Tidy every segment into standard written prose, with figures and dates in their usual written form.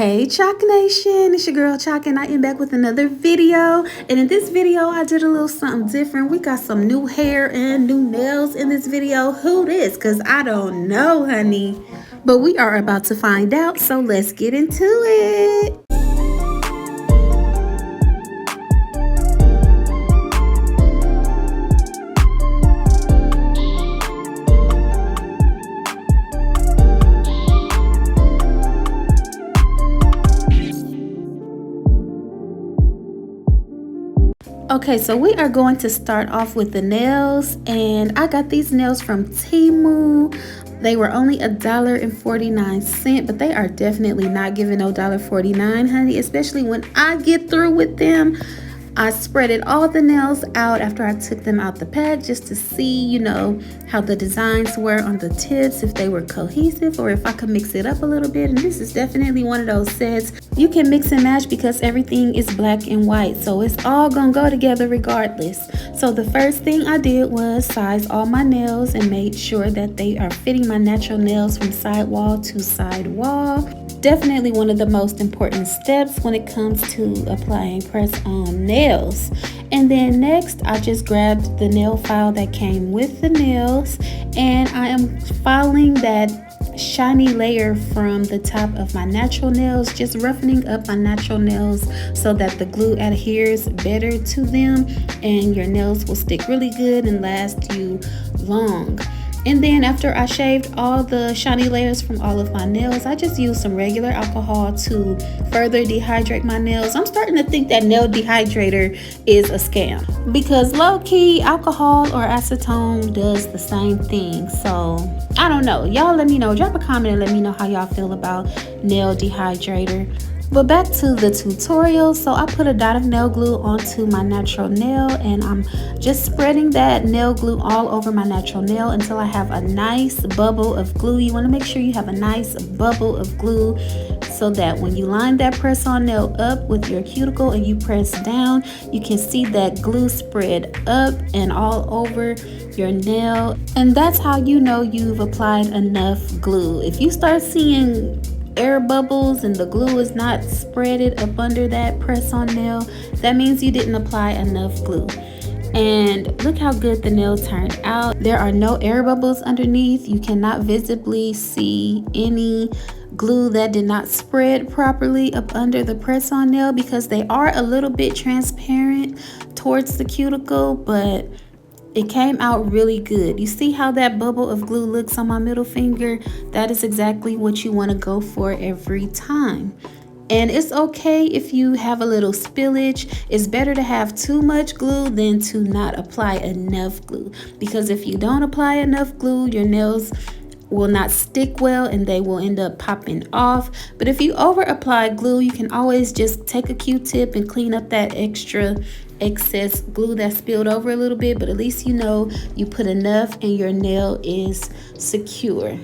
Hey Choc Nation, it's your girl Choc and I am back with another video. And in this video, I did a little something different. We got some new hair and new nails in this video. Who this? Because I don't know, honey. But we are about to find out, so let's get into it. Okay, so we are going to start off with the nails, and I got these nails from Temu. They were only $1.49, but they are definitely not giving no $1.49, honey, especially when I get through with them. I spreaded all the nails out after I took them out the pack just to see, you know, how the designs were on the tips, if they were cohesive or if I could mix it up a little bit. And this is definitely one of those sets you can mix and match because everything is black and white, so it's all gonna go together regardless. So the first thing I did was size all my nails and made sure that they are fitting my natural nails from side wall to side wall. Definitely one of the most important steps when it comes to applying press-on nails. And then next, I just grabbed the nail file that came with the nails, and I am filing that shiny layer from the top of my natural nails, just roughening up my natural nails so that the glue adheres better to them and your nails will stick really good and last you long. And then after I shaved all the shiny layers from all of my nails, I just used some regular alcohol to further dehydrate my nails. I'm starting to think that nail dehydrator is a scam because low-key alcohol or acetone does the same thing. So I don't know. Y'all let me know. Drop a comment and let me know how y'all feel about nail dehydrator. But back to the tutorial. So I put a dot of nail glue onto my natural nail, and I'm just spreading that nail glue all over my natural nail until I have a nice bubble of glue. You want to make sure you have a nice bubble of glue so that when you line that press-on nail up with your cuticle and you press down, you can see that glue spread up and all over your nail. And that's how you know you've applied enough glue. If you start seeing air bubbles and the glue is not spreaded up under that press-on nail, that means you didn't apply enough glue. And look how good the nail turned out. There are no air bubbles underneath. You cannot visibly see any glue that did not spread properly up under the press-on nail because they are a little bit transparent towards the cuticle, but it came out really good. You see how that bubble of glue looks on my middle finger? That is exactly what you want to go for every time. And it's okay if you have a little spillage. It's better to have too much glue than to not apply enough glue, because if you don't apply enough glue, your nails will not stick well and they will end up popping off. But if you over apply glue, you can always just take a Q-tip and clean up that excess glue that spilled over a little bit, but at least you know you put enough and your nail is secure.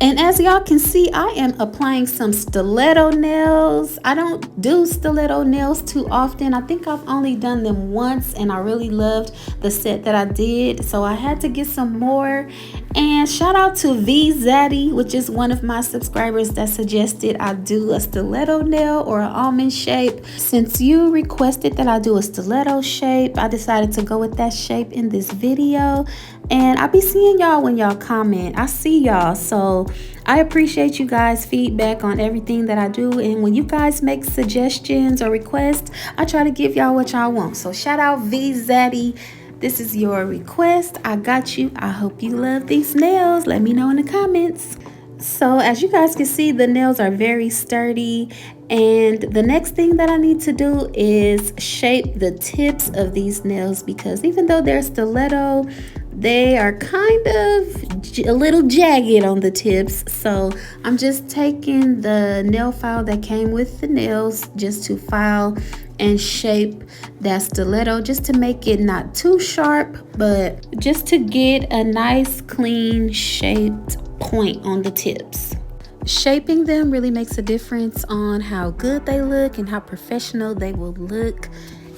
And as y'all can see, I am applying some stiletto nails. I don't do stiletto nails too often. I think I've only done them once and I really loved the set that I did, so I had to get some more. And shout out to V Zaddy, which is one of my subscribers that suggested I do a stiletto nail or an almond shape. Since you requested that I do a stiletto shape, I decided to go with that shape in this video. And I'll be seeing y'all when y'all comment. I see y'all, so I appreciate you guys' feedback on everything that I do. And when you guys make suggestions or requests, I try to give y'all what y'all want. So shout out V Zaddy. This is your request. I got you. I hope you love these nails. Let me know in the comments. So as you guys can see, the nails are very sturdy. And the next thing that I need to do is shape the tips of these nails, because even though they're stiletto, they are kind of a little jagged on the tips. So I'm just taking the nail file that came with the nails just to file and shape that stiletto, just to make it not too sharp, but just to get a nice clean shaped point on the tips. Shaping them really makes a difference on how good they look and how professional they will look.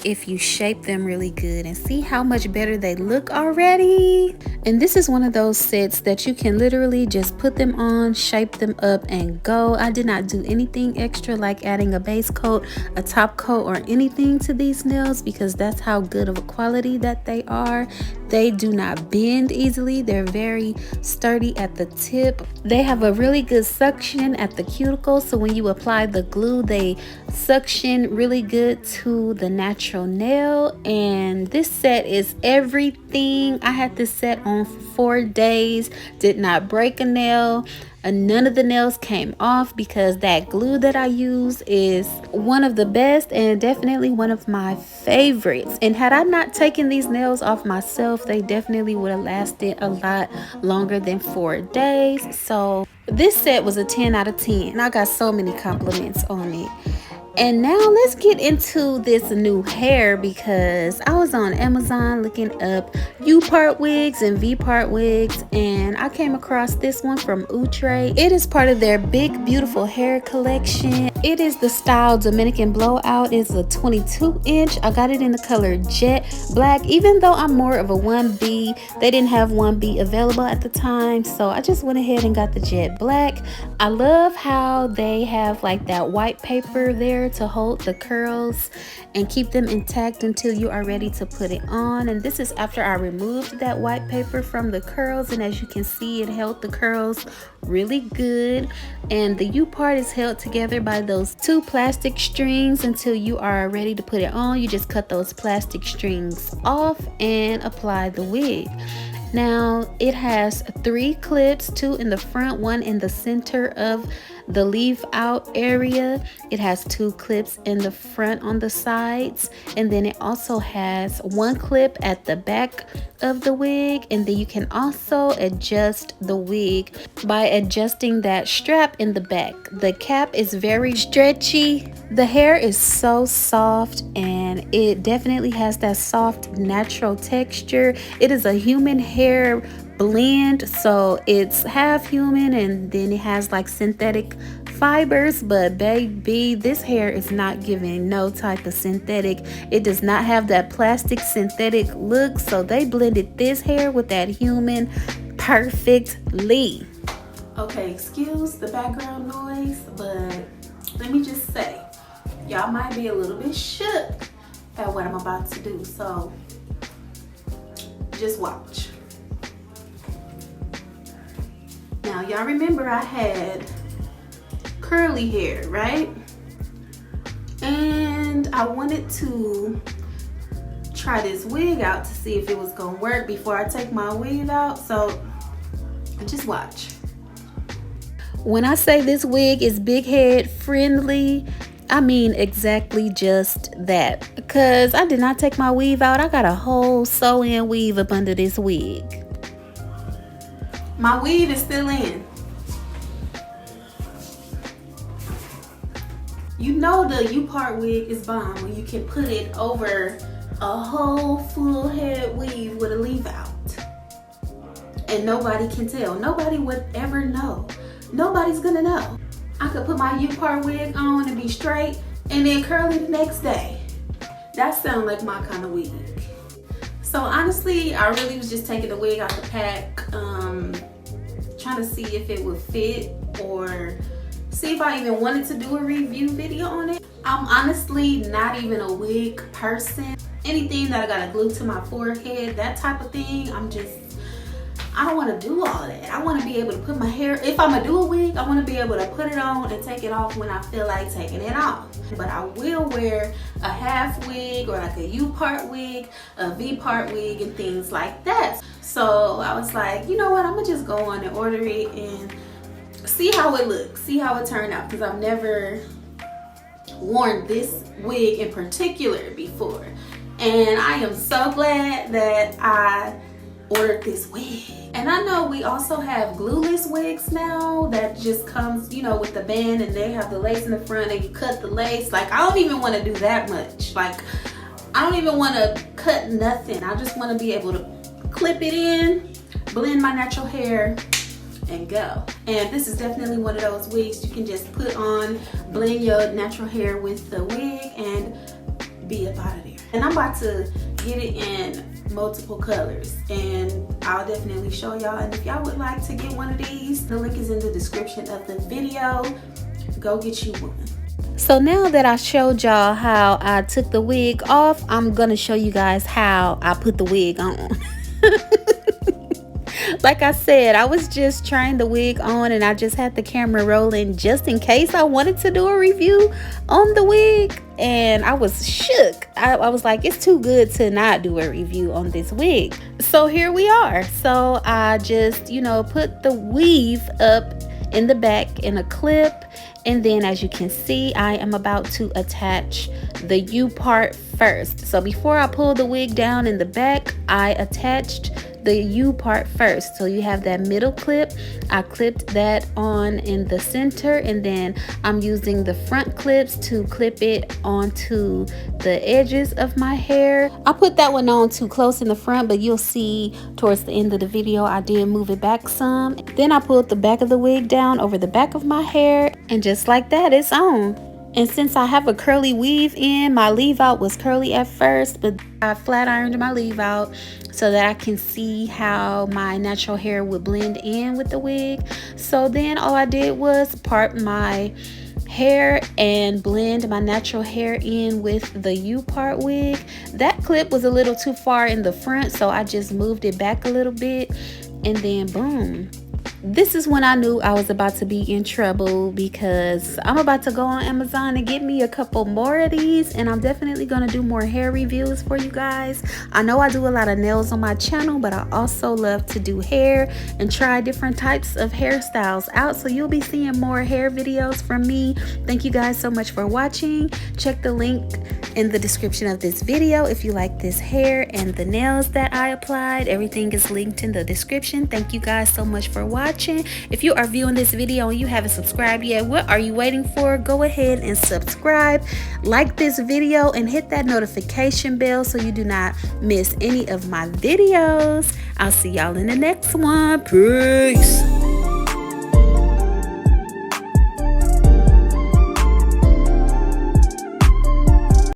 if you shape them really good, and see how much better they look already. And this is one of those sets that you can literally just put them on, shape them up, and go. I did not do anything extra like adding a base coat, a top coat, or anything to these nails, because that's how good of a quality that they are. They do not bend easily. They're very sturdy at the tip. They have a really good suction at the cuticle, so when you apply the glue, they suction really good to the natural nail. And this set is everything. I had this set on for 4 days, did not break a nail, and none of the nails came off, because that glue that I use is one of the best and definitely one of my favorites. And had I not taken these nails off myself, they definitely would have lasted a lot longer than 4 days. So this set was a 10 out of 10. I got so many compliments on it. And now let's get into this new hair, because I was on Amazon looking up U-part wigs and V-part wigs, and I came across this one from Outre. It is part of their big beautiful hair collection. It is the style Dominican Blowout. It's a 22-inch. I got it in the color jet black. Even though I'm more of a 1B, they didn't have 1B available at the time, so I just went ahead and got the jet black. I love how they have like that white paper there to hold the curls and keep them intact until you are ready to put it on. And this is after I removed that white paper from the curls, and as you can see, it held the curls really good. And the U part is held together by those 2 plastic strings until you are ready to put it on. You just cut those plastic strings off and apply the wig. Now it has 3 clips, 2 in the front, 1 in the center of the leave out area. It has 2 clips in the front on the sides, and then it also has 1 clip at the back of the wig. And then you can also adjust the wig by adjusting that strap in the back. The cap is very stretchy. The hair is so soft, and it definitely has that soft natural texture. It is a human hair blend, so it's half human and then it has like synthetic fibers. But baby, this hair is not giving no type of synthetic. It does not have that plastic synthetic look, so they blended this hair with that human perfectly. Okay, excuse the background noise, but let me just say, y'all might be a little bit shook at what I'm about to do, so just watch. Now, y'all remember I had curly hair, right? And I wanted to try this wig out to see if it was gonna work before I take my weave out, so just watch. When I say this wig is big head friendly, I mean exactly just that, because I did not take my weave out. I got a whole sew-in weave up under this wig. My weave is still in. You know the U-part wig is bomb when you can put it over a whole full head weave with a leave out. And nobody can tell. Nobody would ever know. Nobody's gonna know. I could put my U-part wig on and be straight and then curl it the next day. That sounds like my kind of wig. So honestly, I really was just taking the wig out the pack, trying to see if it would fit or see if I even wanted to do a review video on it. I'm honestly not even a wig person. Anything that I gotta glue to my forehead, that type of thing, I don't want to do all that. I want to be able to put my hair, if I'm gonna do a wig, I want to be able to put it on and take it off when I feel like taking it off. But I will wear a half wig or like a U-part wig, a V-part wig, and things like that. So I was like, you know what, I'm gonna just go on and order it and see how it looks, see how it turned out, because I've never worn this wig in particular before. And I am so glad that I ordered this wig. And I know we also have glueless wigs now that just comes, you know, with the band, and they have the lace in the front and you cut the lace. Like, I don't even want to do that much. Like, I don't even want to cut nothing. I just want to be able to clip it in, blend my natural hair, and go. And this is definitely one of those wigs you can just put on, blend your natural hair with the wig, and be up out of there. And I'm about to get it in multiple colors, and I'll definitely show y'all. And if y'all would like to get one of these, the link is in the description of the video. Go get you one. So now that I showed y'all how I took the wig off, I'm gonna show you guys how I put the wig on. Like I said, I was just trying the wig on, and I just had the camera rolling just in case I wanted to do a review on the wig. And I was shook. I was like, it's too good to not do a review on this wig. So here we are. So I just, you know, put the weave up in the back in a clip, and then as you can see, I am about to attach the U part first. So before I pull the wig down in the back, I attached the U part first. So you have that middle clip, I clipped that on in the center, and then I'm using the front clips to clip it onto the edges of my hair. I put that one on too close in the front, but you'll see towards the end of the video I did move it back some. Then I pulled the back of the wig down over the back of my hair, and just like that, it's on. And since I have a curly weave in, my leave out was curly at first, but I flat ironed my leave out so that I can see how my natural hair would blend in with the wig. So then all I did was part my hair and blend my natural hair in with the U part wig. That clip was a little too far in the front, so I just moved it back a little bit, and then boom. This is when I knew I was about to be in trouble, because I'm about to go on Amazon and get me a couple more of these, and I'm definitely going to do more hair reviews for you guys. I know I do a lot of nails on my channel, but I also love to do hair and try different types of hairstyles out, so you'll be seeing more hair videos from me. Thank you guys so much for watching. Check the link in the description of this video if you like this hair and the nails that I applied. Everything is linked in the description. Thank you guys so much for watching. If you are viewing this video and you haven't subscribed yet, what are you waiting for? Go ahead and subscribe, like this video, and hit that notification bell so you do not miss any of my videos. I'll see y'all in the next one. Peace.